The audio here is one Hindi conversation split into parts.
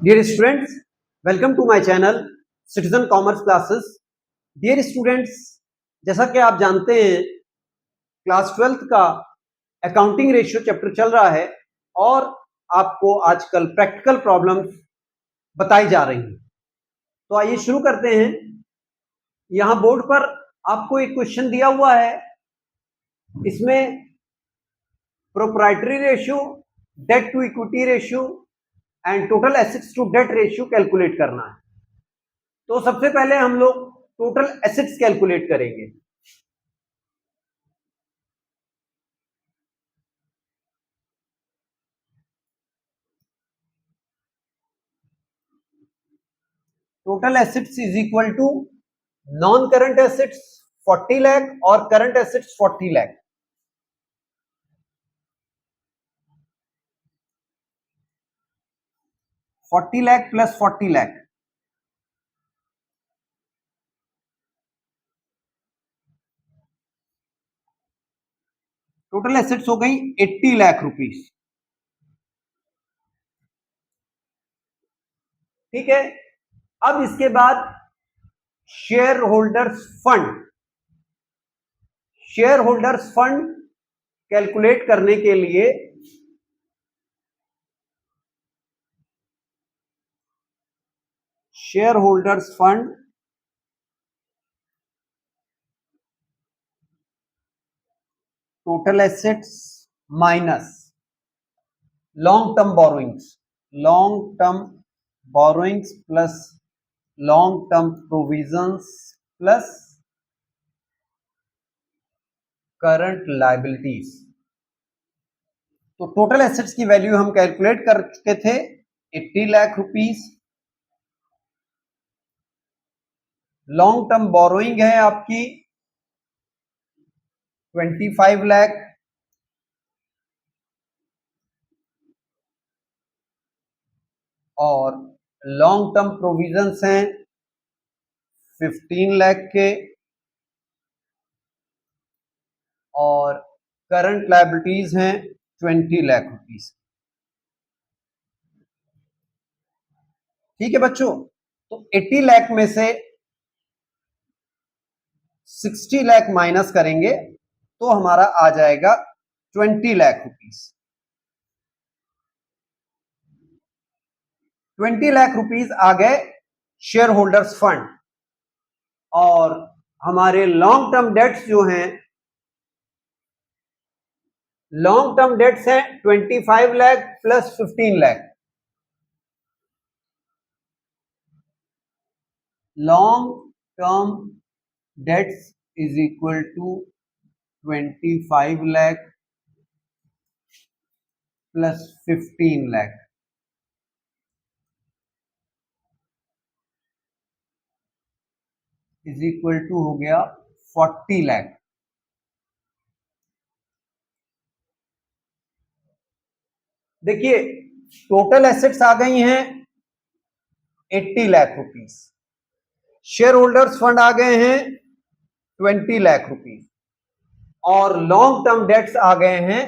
Dear students, welcome to my channel Citizen Commerce Classes. Dear students, जैसा कि आप जानते हैं क्लास 12th का अकाउंटिंग रेशियो चैप्टर चल रहा है और आपको आजकल प्रैक्टिकल प्रॉब्लम्स बताई जा रही हैं। तो आइए शुरू करते हैं। यहाँ बोर्ड पर आपको एक क्वेश्चन दिया हुआ है। इसमें proprietary ratio, debt to equity ratio and total assets to debt ratio calculate करना है। तो सबसे पहले हम लोग टोटल एसेट्स कैलकुलेट करेंगे। Total assets is equal to non current assets 40 lakh और current assets 40 lakh. Plus 40 lakh total assets हो गई 80 लाख रुपीस। ठीक है, अब इसके बाद शेयर होल्डर्स फंड कैलकुलेट करने के लिए share holders fund total assets minus long term borrowings plus long term provisions plus current liabilities. तो टोटल एसेट्स की वैल्यू हम कैलकुलेट कर चुके थे 80 lakh rupees. Long term borrowing है आपकी 25 लाख और लॉन्ग टर्म प्रोविजंस हैं 15 लाख के और करंट लायबिलिटीज हैं 20 लाख रुपीस। ठीक है बच्चों, तो 80 लाख में से 60 लाख माइनस करेंगे तो हमारा आ जाएगा 20 लाख रुपीस। 20 लाख रुपीस आ गए शेयर होल्डर्स फंड और हमारे लॉन्ग टर्म डेट्स जो हैं, लॉन्ग टर्म डेट्स हैं 25 lakh plus 15 lakh. Long term debts is equal to 25 lakh plus 15 lakh is equal to हो गया 40 लाख। देखिए टोटल एसेट्स आ गई हैं 80 lakh rupees, shareholders fund आ गए हैं 20 लाख रुपीस और लॉन्ग टर्म डेट्स आ गए हैं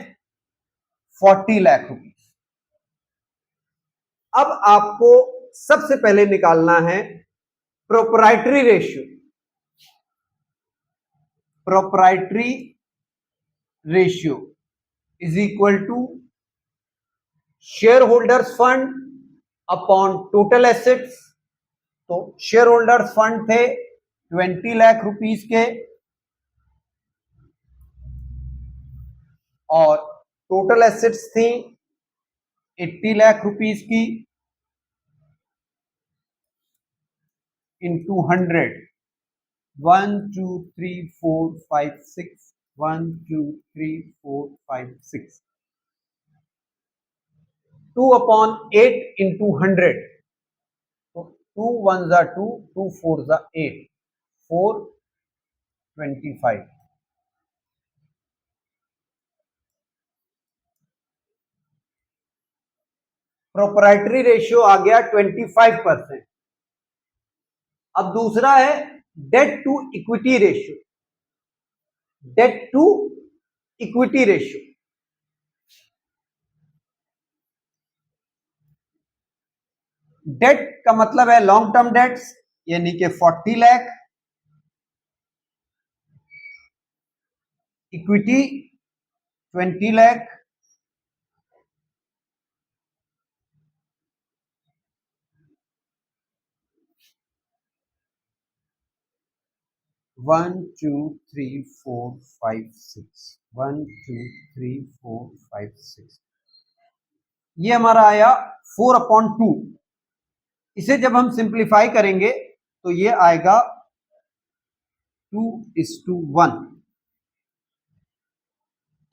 40 लाख रुपीस। अब आपको सबसे पहले निकालना है proprietary ratio is equal to shareholders fund upon total assets. तो शेयर होल्डर्स फंड थे 20 लाख रुपीस के और टोटल एसेट्स थी 80 लाख रुपीस की इंटू 100। 1 2 3 4 5 6 1 2 3 4 5 6 2 upon 8 into 100। तो 2 1 जा 2 2 4 जा 8 4 25। प्रोप्राइटरी रेशियो आ गया 25%। अब दूसरा है debt to equity ratio. Debt का मतलब है लॉन्ग टर्म डेट्स, यानी कि 40 lakh, equity 20 lakh, one two three four five six, 1 2 3 4 5 6, ये हमारा आया 4/2। इसे जब हम सिंप्लीफाई करेंगे तो ये आएगा 2:1।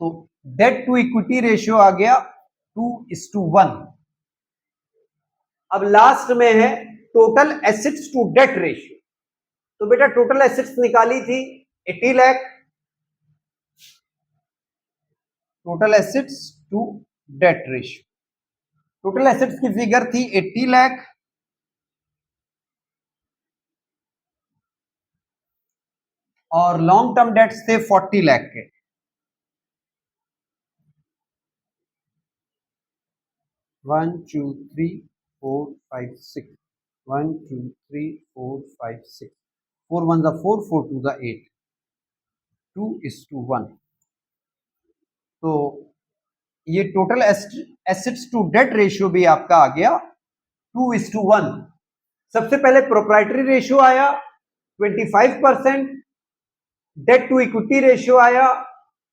तो डेट टू इक्विटी रेशियो आ गया 2:1। अब लास्ट में है total assets to debt ratio. तो बेटा टोटल एसेट्स निकाली थी 80 lakh, total assets to debt ratio, total assets की फिगर थी 80 लाख, और लॉन्ग टर्म डेट्स थे 40 लाख के। One two three four five six, 1 2 3 4 5 6, 4 1 जा 4, 4 2 जा 8, 2:1। तो ये total assets to debt ratio भी आपका आ गया 2:1। सबसे पहले प्रोप्राइटरी रेशियो आया 25%, डेट टू इक्विटी रेशियो आया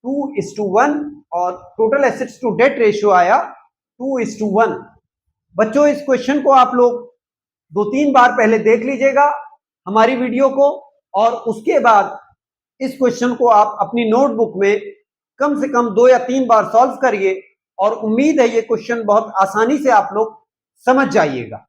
2:1, और total assets to debt ratio आया 2:1। बच्चों इस क्वेश्चन को आप लोग 2-3 बार पहले देख लीजिएगा हमारी वीडियो को, और उसके बाद इस क्वेश्चन को आप अपनी नोटबुक में कम से कम 2 या 3 बार सॉल्व करिए, और उम्मीद है ये क्वेश्चन बहुत आसानी से आप लोग समझ जाइएगा।